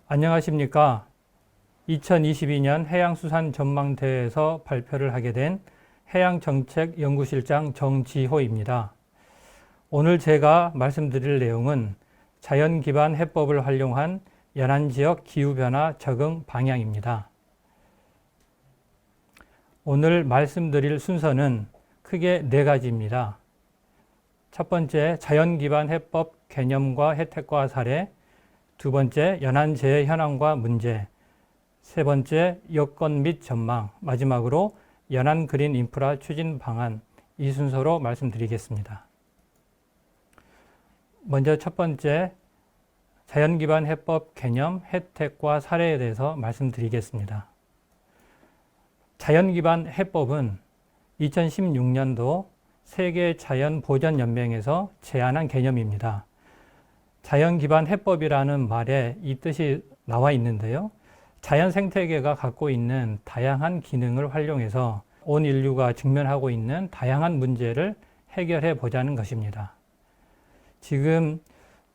안녕하십니까. 2022년 해양수산전망대회에서 발표를 하게 된 해양정책연구실장 정지호입니다. 오늘 제가 말씀드릴 내용은 자연기반 해법을 활용한 연안지역 기후변화 적응 방향입니다. 오늘 말씀드릴 순서는 크게 4가지입니다. 첫 번째, 자연기반 해법 개념과 혜택과 사례. 두 번째, 연안재해 현황과 문제. 세 번째, 여건 및 전망. 마지막으로 연안 그린 인프라 추진 방안. 이 순서로 말씀드리겠습니다. 먼저 첫 번째, 자연기반 해법 개념, 혜택과 사례에 대해서 말씀드리겠습니다. 자연기반 해법은 2016년도 세계자연보전연맹에서 제안한 개념입니다. 자연기반 해법이라는 말에 이 뜻이 나와 있는데요. 자연 생태계가 갖고 있는 다양한 기능을 활용해서 온 인류가 직면하고 있는 다양한 문제를 해결해 보자는 것입니다. 지금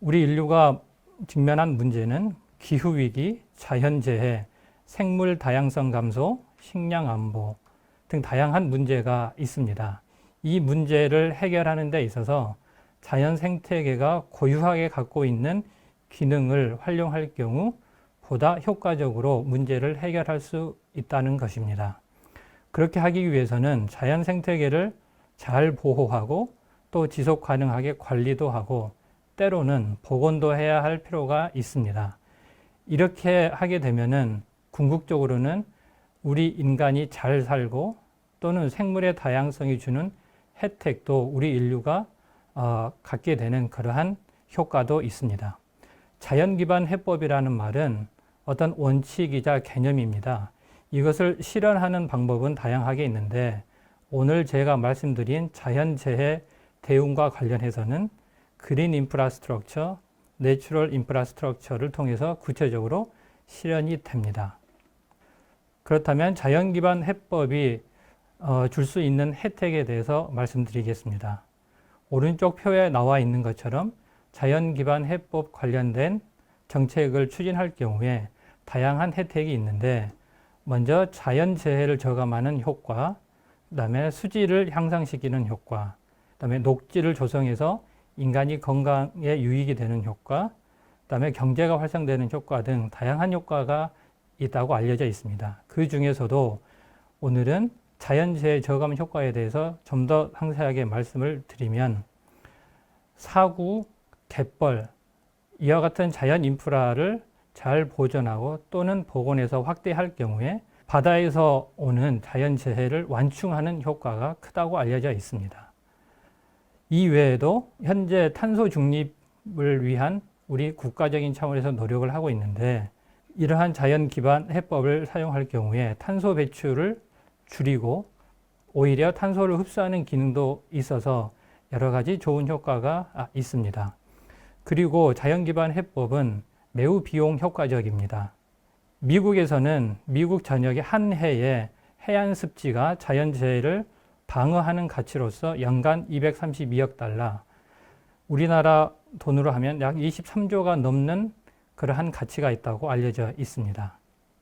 우리 인류가 직면한 문제는 기후위기, 자연재해, 생물 다양성 감소, 식량 안보 등 다양한 문제가 있습니다. 이 문제를 해결하는 데 있어서 자연 생태계가 고유하게 갖고 있는 기능을 활용할 경우 보다 효과적으로 문제를 해결할 수 있다는 것입니다. 그렇게 하기 위해서는 자연 생태계를 잘 보호하고 또 지속 가능하게 관리도 하고 때로는 복원도 해야 할 필요가 있습니다. 이렇게 하게 되면은 궁극적으로는 우리 인간이 잘 살고 또는 생물의 다양성이 주는 혜택도 우리 인류가 갖게 되는 그러한 효과도 있습니다. 자연기반 해법이라는 말은 어떤 원칙이자 개념입니다. 이것을 실현하는 방법은 다양하게 있는데 오늘 제가 말씀드린 자연재해 대응과 관련해서는 그린 인프라스트럭처, 내추럴 인프라스트럭처를 통해서 구체적으로 실현이 됩니다. 그렇다면 자연기반 해법이 줄 수 있는 혜택에 대해서 말씀드리겠습니다. 오른쪽 표에 나와 있는 것처럼 자연기반 해법 관련된 정책을 추진할 경우에 다양한 혜택이 있는데 먼저 자연재해를 저감하는 효과, 그 다음에 수질을 향상시키는 효과, 그 다음에 녹지를 조성해서 인간이 건강에 유익이 되는 효과, 그 다음에 경제가 활성되는 효과 등 다양한 효과가 있다고 알려져 있습니다. 그 중에서도 오늘은 자연재해 저감 효과에 대해서 좀 더 상세하게 말씀을 드리면 사구, 갯벌, 이와 같은 자연 인프라를 잘 보존하고 또는 복원해서 확대할 경우에 바다에서 오는 자연재해를 완충하는 효과가 크다고 알려져 있습니다. 이 외에도 현재 탄소 중립을 위한 우리 국가적인 차원에서 노력을 하고 있는데 이러한 자연 기반 해법을 사용할 경우에 탄소 배출을 줄이고 오히려 탄소를 흡수하는 기능도 있어서 여러 가지 좋은 효과가 있습니다. 그리고 자연 기반 해법은 매우 비용 효과적입니다. 미국에서는 미국 전역의 한 해에 해안 습지가 자연재해를 방어하는 가치로서 연간 232억 달러, 우리나라 돈으로 하면 약 23조가 넘는 그러한 가치가 있다고 알려져 있습니다.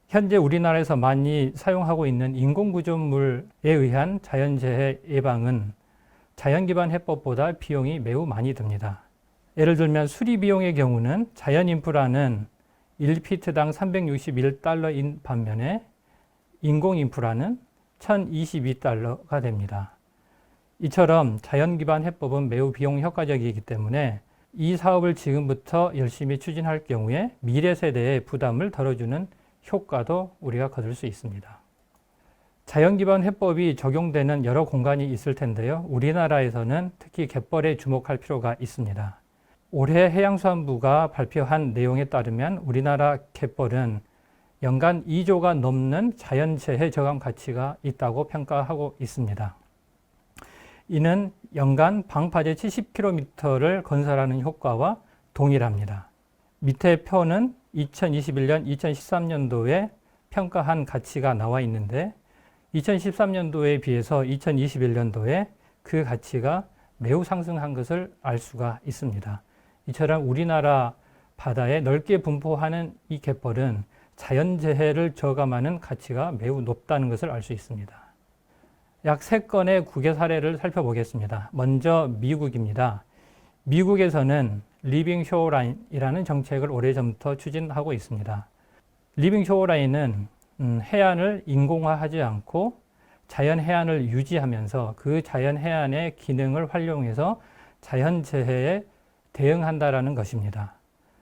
현재 우리나라에서 많이 사용하고 있는 인공구조물에 의한 자연재해 예방은 자연기반 해법보다 비용이 매우 많이 듭니다. 예를 들면 수리비용의 경우는 자연인프라는 1피트당 361달러인 반면에 인공인프라는 1022달러가 됩니다. 이처럼 자연기반 해법은 매우 비용 효과적이기 때문에 이 사업을 지금부터 열심히 추진할 경우에 미래 세대의 부담을 덜어주는 효과도 우리가 거둘 수 있습니다. 자연기반 해법이 적용되는 여러 공간이 있을 텐데요. 우리나라에서는 특히 갯벌에 주목할 필요가 있습니다. 올해 해양수산부가 발표한 내용에 따르면 우리나라 갯벌은 연간 2조가 넘는 자연재해 저감 가치가 있다고 평가하고 있습니다. 이는 연간 방파제 70km를 건설하는 효과와 동일합니다. 밑에 표는 2021년, 2013년도에 평가한 가치가 나와 있는데 2013년도에 비해서 2021년도에 그 가치가 매우 상승한 것을 알 수가 있습니다. 이처럼 우리나라 바다에 넓게 분포하는 이 갯벌은 자연재해를 저감하는 가치가 매우 높다는 것을 알 수 있습니다. 약 3건의 국외 사례를 살펴보겠습니다. 먼저 미국입니다. 미국에서는 리빙 쇼어라인이라는 정책을 오래전부터 추진하고 있습니다. 리빙 쇼어라인은 해안을 인공화하지 않고 자연 해안을 유지하면서 그 자연 해안의 기능을 활용해서 자연재해에 대응한다라는 것입니다.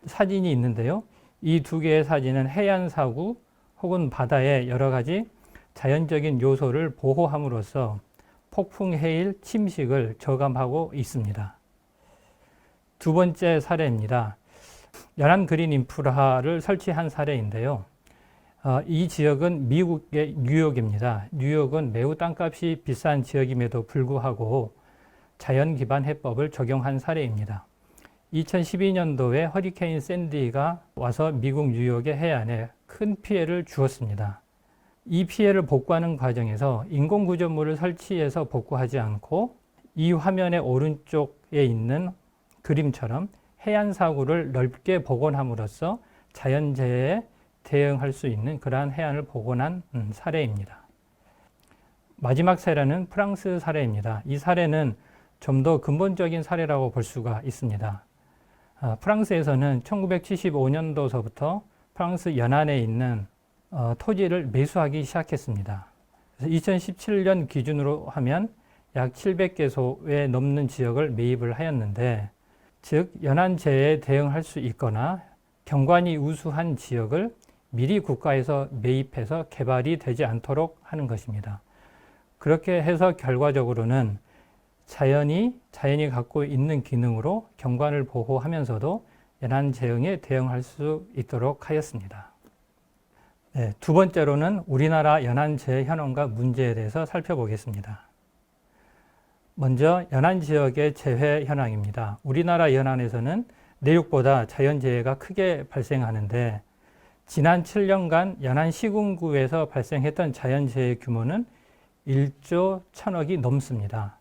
사진이 있는데요. 이 2개의 사진은 해안사구 혹은 바다의 여러 가지 자연적인 요소를 보호함으로써 폭풍, 해일, 침식을 저감하고 있습니다. 두 번째 사례입니다. 연안 그린 인프라를 설치한 사례인데요. 이 지역은 미국의 뉴욕입니다. 뉴욕은 매우 땅값이 비싼 지역임에도 불구하고 자연 기반 해법을 적용한 사례입니다. 2012년도에 허리케인 샌디가 와서 미국 뉴욕의 해안에 큰 피해를 주었습니다. 이 피해를 복구하는 과정에서 인공구조물을 설치해서 복구하지 않고 이 화면의 오른쪽에 있는 그림처럼 해안사구를 넓게 복원함으로써 자연재해에 대응할 수 있는 그러한 해안을 복원한 사례입니다. 마지막 사례는 프랑스 사례입니다. 이 사례는 좀 더 근본적인 사례라고 볼 수가 있습니다. 프랑스에서는 1975년도서부터 프랑스 연안에 있는 토지를 매수하기 시작했습니다. 그래서 2017년 기준으로 하면 약 700개소에 넘는 지역을 매입을 하였는데, 즉 연안재해에 대응할 수 있거나 경관이 우수한 지역을 미리 국가에서 매입해서 개발이 되지 않도록 하는 것입니다. 그렇게 해서 결과적으로는 자연이 갖고 있는 기능으로 경관을 보호하면서도 연안재해에 대응할 수 있도록 하였습니다. 네, 두 번째로는 우리나라 연안재해 현황과 문제에 대해서 살펴보겠습니다. 먼저 연안지역의 재해 현황입니다. 우리나라 연안에서는 내륙보다 자연재해가 크게 발생하는데, 지난 7년간 연안 시군구에서 발생했던 자연재해 규모는 1조 1000억이 넘습니다.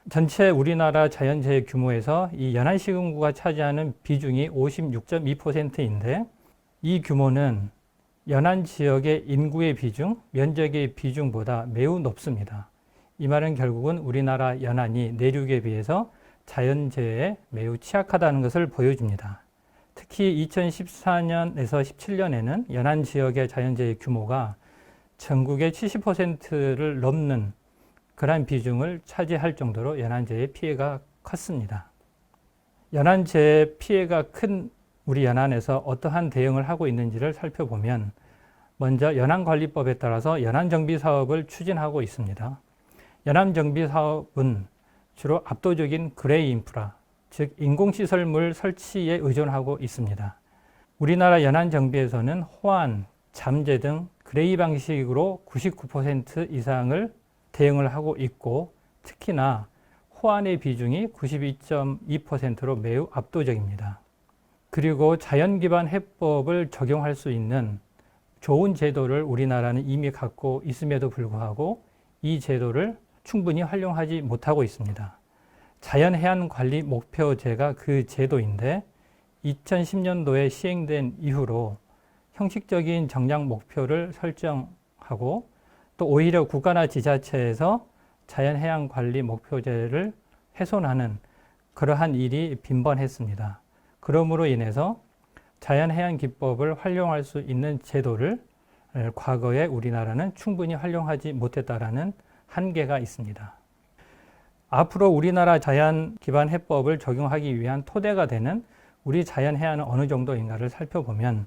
전체 우리나라 자연재해 규모에서 이 연안 시군구가 차지하는 비중이 56.2%인데, 이 규모는 연안 지역의 인구의 비중, 면적의 비중보다 매우 높습니다. 이 말은 결국은 우리나라 연안이 내륙에 비해서 자연재해에 매우 취약하다는 것을 보여줍니다. 특히 2014년에서 17년에는 연안 지역의 자연재해 규모가 전국의 70%를 넘는 그러한 비중을 차지할 정도로 연안재해 피해가 컸습니다. 연안재해 피해가 큰 우리 연안에서 어떠한 대응을 하고 있는지를 살펴보면, 먼저 연안관리법에 따라서 연안정비사업을 추진하고 있습니다. 연안정비사업은 주로 압도적인 그레이 인프라, 즉 인공시설물 설치에 의존하고 있습니다. 우리나라 연안정비에서는 호안, 잠재 등 그레이 방식으로 99% 이상을 대응을 하고 있고, 특히나 호안의 비중이 92.2%로 매우 압도적입니다. 그리고 자연기반 해법을 적용할 수 있는 좋은 제도를 우리나라는 이미 갖고 있음에도 불구하고 이 제도를 충분히 활용하지 못하고 있습니다. 자연해안관리 목표제가 그 제도인데, 2010년도에 시행된 이후로 형식적인 정량 목표를 설정하고 또 오히려 국가나 지자체에서 자연해양관리 목표제를 훼손하는 그러한 일이 빈번했습니다. 그러므로 인해서 자연해양기법을 활용할 수 있는 제도를 과거에 우리나라는 충분히 활용하지 못했다라는 한계가 있습니다. 앞으로 우리나라 자연기반 해법을 적용하기 위한 토대가 되는 우리 자연해안은 어느 정도인가를 살펴보면,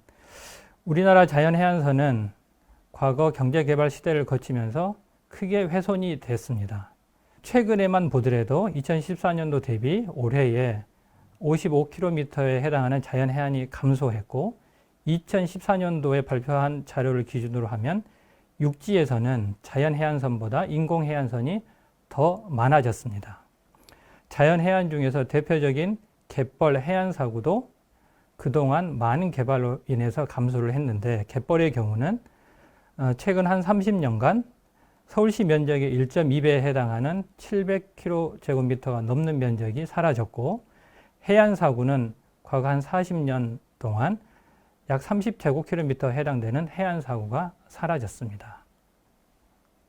우리나라 자연해안선은 과거 경제개발 시대를 거치면서 크게 훼손이 됐습니다. 최근에만 보더라도 2014년도 대비 올해에 55km에 해당하는 자연해안이 감소했고, 2014년도에 발표한 자료를 기준으로 하면 육지에서는 자연해안선보다 인공해안선이 더 많아졌습니다. 자연해안 중에서 대표적인 갯벌 해안사구도 그동안 많은 개발로 인해서 감소를 했는데, 갯벌의 경우는 최근 한 30년간 서울시 면적의 1.2배에 해당하는 700km제곱미터가 넘는 면적이 사라졌고, 해안사구는 과거 한 40년 동안 약 30제곱킬로미터에 해당되는 해안사구가 사라졌습니다.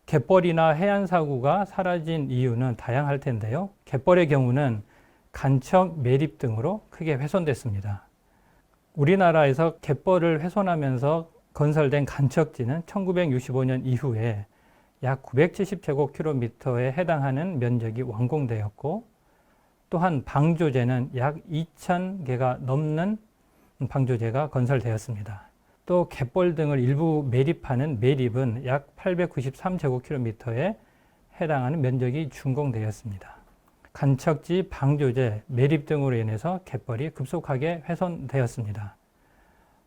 갯벌이나 해안사구가 사라진 이유는 다양할 텐데요. 갯벌의 경우는 간척, 매립 등으로 크게 훼손됐습니다. 우리나라에서 갯벌을 훼손하면서 건설된 간척지는 1965년 이후에 약 970제곱킬로미터에 해당하는 면적이 완공되었고, 또한 방조제는 약 2,000개가 넘는 방조제가 건설되었습니다. 또 갯벌 등을 일부 매립하는 매립은 약 893제곱킬로미터에 해당하는 면적이 준공되었습니다. 간척지, 방조제, 매립 등으로 인해서 갯벌이 급속하게 훼손되었습니다.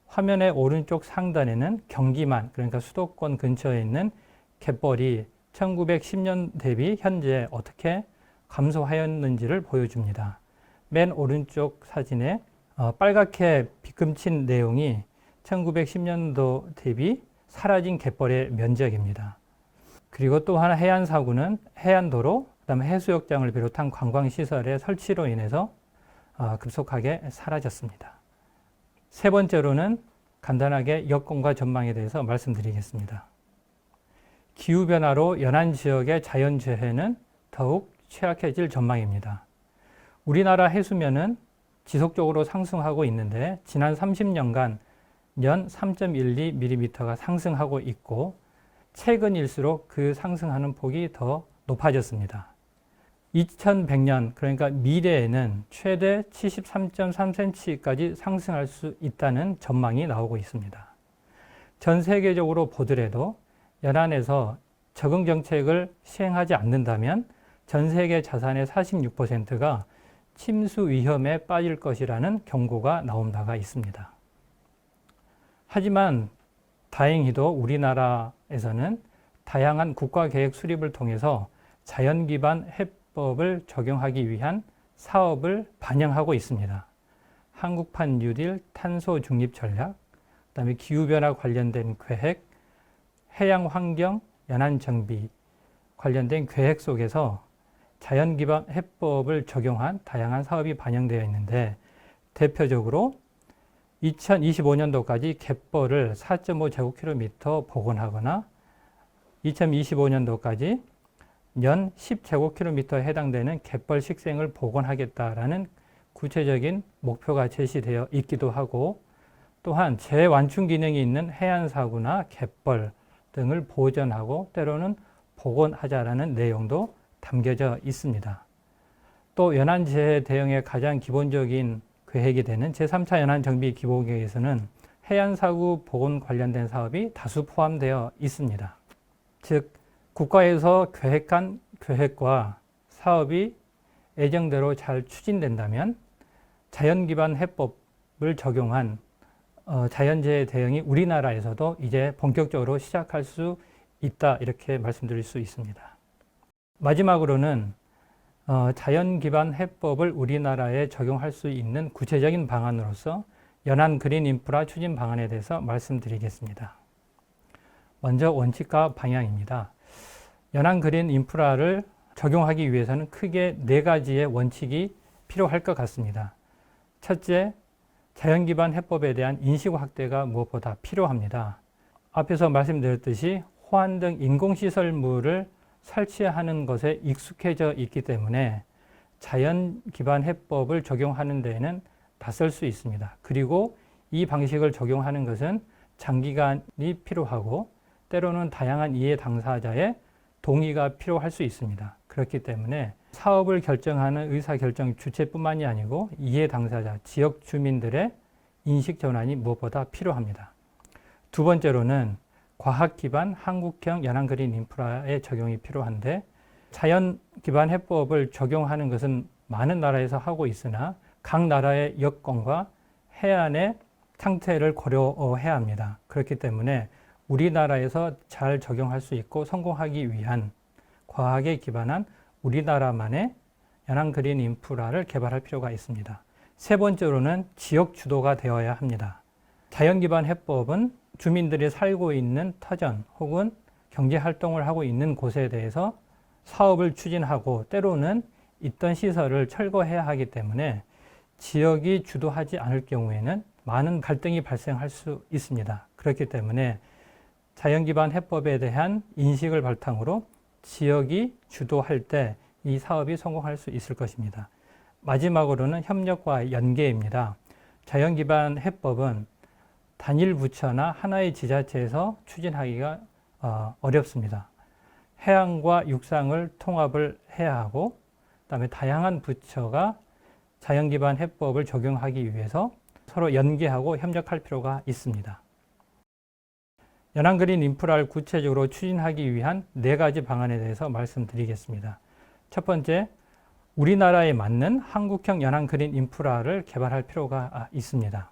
화면의 오른쪽 상단에는 경기만, 그러니까 수도권 근처에 있는 갯벌이 1910년 대비 현재 어떻게 감소하였는지를 보여줍니다. 맨 오른쪽 사진에 빨갛게 빗금친 내용이 1910년도 대비 사라진 갯벌의 면적입니다. 그리고 또 하나 해안사구는 해안도로, 그다음에 해수욕장을 비롯한 관광시설의 설치로 인해서 급속하게 사라졌습니다. 세 번째로는 간단하게 여건과 전망에 대해서 말씀드리겠습니다. 기후변화로 연안 지역의 자연재해는 더욱 취약해질 전망입니다. 우리나라 해수면은 지속적으로 상승하고 있는데 지난 30년간 연 3.12mm가 상승하고 있고, 최근일수록 그 상승하는 폭이 더 높아졌습니다. 2100년, 그러니까 미래에는 최대 73.3cm까지 상승할 수 있다는 전망이 나오고 있습니다. 전 세계적으로 보더라도 연안에서 적응 정책을 시행하지 않는다면 전 세계 자산의 46%가 침수 위험에 빠질 것이라는 경고가 나온 바가 있습니다. 하지만 다행히도 우리나라에서는 다양한 국가계획 수립을 통해서 자연기반 해법을 적용하기 위한 사업을 반영하고 있습니다. 한국판 뉴딜 탄소 중립 전략, 그다음에 기후변화 관련된 계획, 해양환경 연안 정비 관련된 계획 속에서 자연기반 해법을 적용한 다양한 사업이 반영되어 있는데, 대표적으로 2025년도까지 갯벌을 4.5제곱킬로미터 복원하거나 2025년도까지 연 10제곱킬로미터에 해당되는 갯벌 식생을 복원하겠다라는 구체적인 목표가 제시되어 있기도 하고, 또한 재완충 기능이 있는 해안사구나 갯벌 등을 보전하고 때로는 복원하자라는 내용도 담겨져 있습니다. 또 연안재해 대응의 가장 기본적인 계획이 되는 제3차 연안정비 기본계획에서는 해안사구 복원 관련된 사업이 다수 포함되어 있습니다. 즉, 국가에서 계획한 계획과 사업이 예정대로 잘 추진된다면 자연기반 해법을 적용한 자연재해 대응이 우리나라에서도 이제 본격적으로 시작할 수 있다, 이렇게 말씀드릴 수 있습니다. 마지막으로는 자연기반 해법을 우리나라에 적용할 수 있는 구체적인 방안으로서 연안 그린 인프라 추진 방안에 대해서 말씀드리겠습니다. 먼저 원칙과 방향입니다. 연안 그린 인프라를 적용하기 위해서는 크게 4가지의 원칙이 필요할 것 같습니다. 첫째, 자연기반 해법에 대한 인식 확대가 무엇보다 필요합니다. 앞에서 말씀드렸듯이 호안 등 인공시설물을 설치하는 것에 익숙해져 있기 때문에 자연기반 해법을 적용하는 데에는 낯설 수 있습니다. 그리고 이 방식을 적용하는 것은 장기간이 필요하고 때로는 다양한 이해 당사자의 동의가 필요할 수 있습니다. 그렇기 때문에 사업을 결정하는 의사결정 주체뿐만이 아니고 이해 당사자, 지역 주민들의 인식 전환이 무엇보다 필요합니다. 두 번째로는 과학 기반 한국형 연안 그린 인프라의 적용이 필요한데, 자연 기반 해법을 적용하는 것은 많은 나라에서 하고 있으나 각 나라의 여건과 해안의 상태를 고려해야 합니다. 그렇기 때문에 우리나라에서 잘 적용할 수 있고 성공하기 위한 과학에 기반한 우리나라만의 연안 그린 인프라를 개발할 필요가 있습니다. 세 번째로는 지역 주도가 되어야 합니다. 자연 기반 해법은 주민들이 살고 있는 터전 혹은 경제활동을 하고 있는 곳에 대해서 사업을 추진하고 때로는 있던 시설을 철거해야 하기 때문에 지역이 주도하지 않을 경우에는 많은 갈등이 발생할 수 있습니다. 그렇기 때문에 자연기반 해법에 대한 인식을 바탕으로 지역이 주도할 때 이 사업이 성공할 수 있을 것입니다. 마지막으로는 협력과 연계입니다. 자연기반 해법은 단일 부처나 하나의 지자체에서 추진하기가 어렵습니다. 해양과 육상을 통합을 해야 하고, 그다음에 다양한 부처가 자연기반 해법을 적용하기 위해서 서로 연계하고 협력할 필요가 있습니다. 연안그린 인프라를 구체적으로 추진하기 위한 4가지 방안에 대해서 말씀드리겠습니다. 첫 번째, 우리나라에 맞는 한국형 연안그린 인프라를 개발할 필요가 있습니다.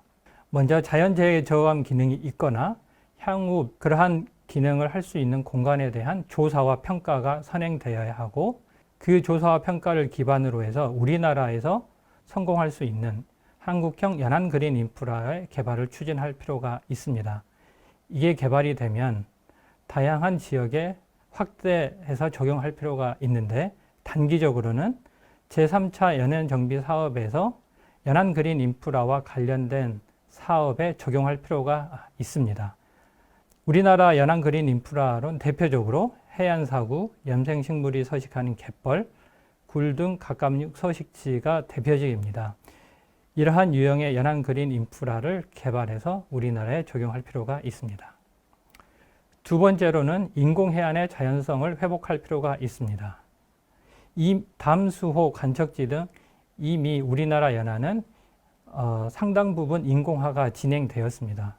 먼저 자연재해 저감 기능이 있거나 향후 그러한 기능을 할 수 있는 공간에 대한 조사와 평가가 선행되어야 하고, 그 조사와 평가를 기반으로 해서 우리나라에서 성공할 수 있는 한국형 연안그린 인프라의 개발을 추진할 필요가 있습니다. 이게 개발이 되면 다양한 지역에 확대해서 적용할 필요가 있는데, 단기적으로는 제3차 연안정비 사업에서 연안그린 인프라와 관련된 사업에 적용할 필요가 있습니다. 우리나라 연안그린 인프라론 대표적으로 해안사구, 염생식물이 서식하는 갯벌, 굴 등 갑각류 서식지가 대표적입니다. 이러한 유형의 연안그린 인프라를 개발해서 우리나라에 적용할 필요가 있습니다. 두 번째로는 인공해안의 자연성을 회복할 필요가 있습니다. 이 담수호 간척지 등 이미 우리나라 연안은 상당 부분 인공화가 진행되었습니다.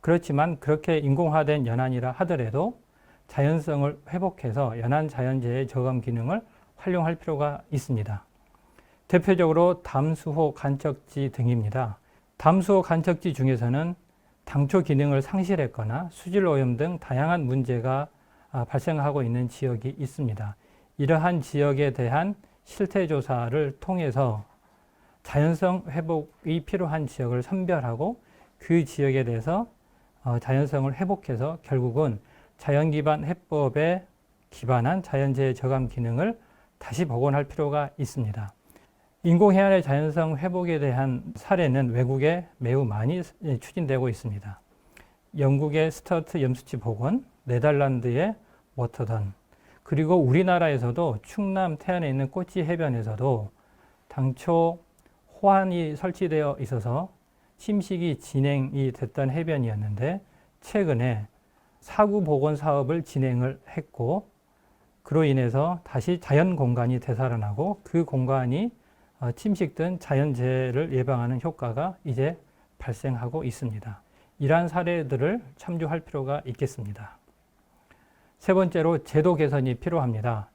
그렇지만 그렇게 인공화된 연안이라 하더라도 자연성을 회복해서 연안 자연재해 저감 기능을 활용할 필요가 있습니다. 대표적으로 담수호 간척지 등입니다. 담수호 간척지 중에서는 당초 기능을 상실했거나 수질 오염 등 다양한 문제가 발생하고 있는 지역이 있습니다. 이러한 지역에 대한 실태조사를 통해서 자연성 회복이 필요한 지역을 선별하고 그 지역에 대해서 자연성을 회복해서 결국은 자연기반 해법에 기반한 자연재해 저감 기능을 다시 복원할 필요가 있습니다. 인공해안의 자연성 회복에 대한 사례는 외국에 매우 많이 추진되고 있습니다. 영국의 스터트 염수치 복원, 네덜란드의 워터던, 그리고 우리나라에서도 충남 태안에 있는 꼬치 해변에서도 당초 호안이 설치되어 있어서 침식이 진행이 됐던 해변이었는데, 최근에 사구 복원 사업을 진행을 했고, 그로 인해서 다시 자연 공간이 되살아나고 그 공간이 침식된 자연재해를 예방하는 효과가 이제 발생하고 있습니다. 이러한 사례들을 참조할 필요가 있겠습니다. 세 번째로 제도 개선이 필요합니다.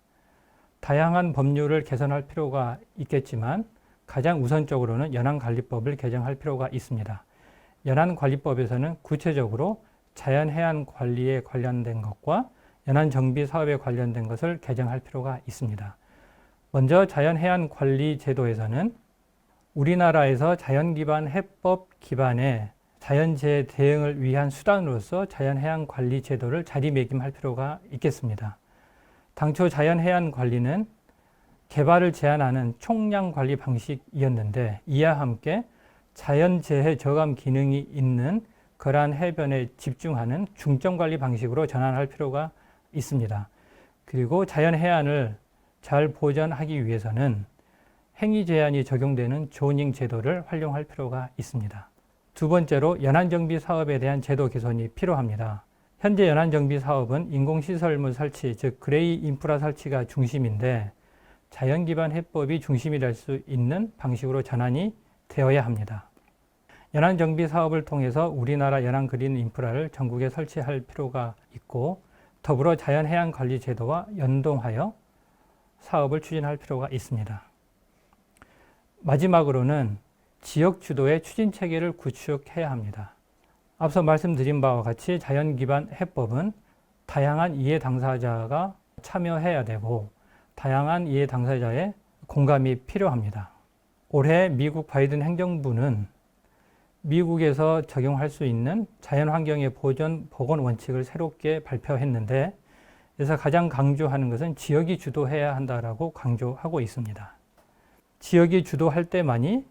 다양한 법률을 개선할 필요가 있겠지만 가장 우선적으로는 연안관리법을 개정할 필요가 있습니다. 연안관리법에서는 구체적으로 자연해안 관리에 관련된 것과 연안정비 사업에 관련된 것을 개정할 필요가 있습니다. 먼저 자연해안관리제도에서는 우리나라에서 자연기반 해법 기반의 자연재해 대응을 위한 수단으로서 자연해안관리제도를 자리매김할 필요가 있겠습니다. 당초 자연해안관리는 개발을 제한하는 총량관리 방식이었는데, 이와 함께 자연재해 저감 기능이 있는 그러한 해변에 집중하는 중점관리 방식으로 전환할 필요가 있습니다. 그리고 자연해안을 잘 보존하기 위해서는 행위 제한이 적용되는 조닝 제도를 활용할 필요가 있습니다. 두 번째로 연안정비 사업에 대한 제도 개선이 필요합니다. 현재 연안정비 사업은 인공시설물 설치, 즉 그레이 인프라 설치가 중심인데, 자연기반 해법이 중심이 될 수 있는 방식으로 전환이 되어야 합니다. 연안정비 사업을 통해서 우리나라 연안그린 인프라를 전국에 설치할 필요가 있고, 더불어 자연해안관리제도와 연동하여 사업을 추진할 필요가 있습니다. 마지막으로는 지역 주도의 추진 체계를 구축해야 합니다. 앞서 말씀드린 바와 같이 자연기반 해법은 다양한 이해 당사자가 참여해야 되고 다양한 이해 당사자의 공감이 필요합니다. 올해 미국 바이든 행정부는 미국에서 적용할 수 있는 자연환경의 보존, 복원 원칙을 새롭게 발표했는데, 그래서 가장 강조하는 것은 지역이 주도해야 한다라고 강조하고 있습니다. 지역이 주도할 때만이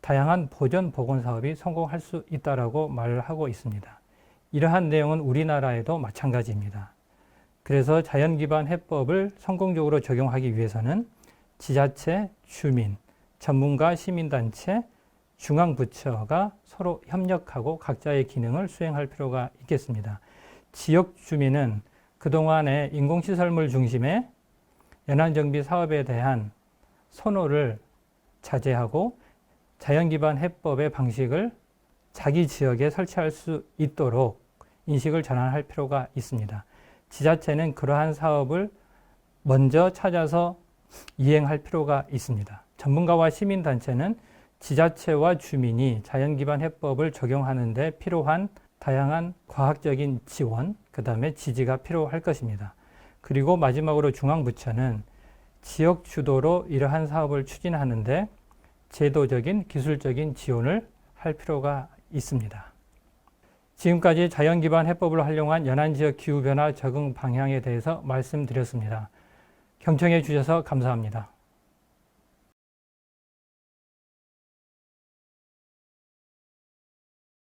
다양한 보전 보건 사업이 성공할 수 있다라고 말을 하고 있습니다. 이러한 내용은 우리나라에도 마찬가지입니다. 그래서 자연 기반 해법을 성공적으로 적용하기 위해서는 지자체, 주민, 전문가, 시민단체, 중앙부처가 서로 협력하고 각자의 기능을 수행할 필요가 있겠습니다. 지역 주민은 그동안의 인공시설물 중심의 연안정비 사업에 대한 선호를 자제하고 자연기반 해법의 방식을 자기 지역에 설치할 수 있도록 인식을 전환할 필요가 있습니다. 지자체는 그러한 사업을 먼저 찾아서 이행할 필요가 있습니다. 전문가와 시민단체는 지자체와 주민이 자연기반 해법을 적용하는 데 필요한 다양한 과학적인 지원, 그 다음에 지지가 필요할 것입니다. 그리고 마지막으로 중앙부처는 지역 주도로 이러한 사업을 추진하는데 제도적인 기술적인 지원을 할 필요가 있습니다. 지금까지 자연기반 해법을 활용한 연안지역 기후변화 적응 방향에 대해서 말씀드렸습니다. 경청해 주셔서 감사합니다.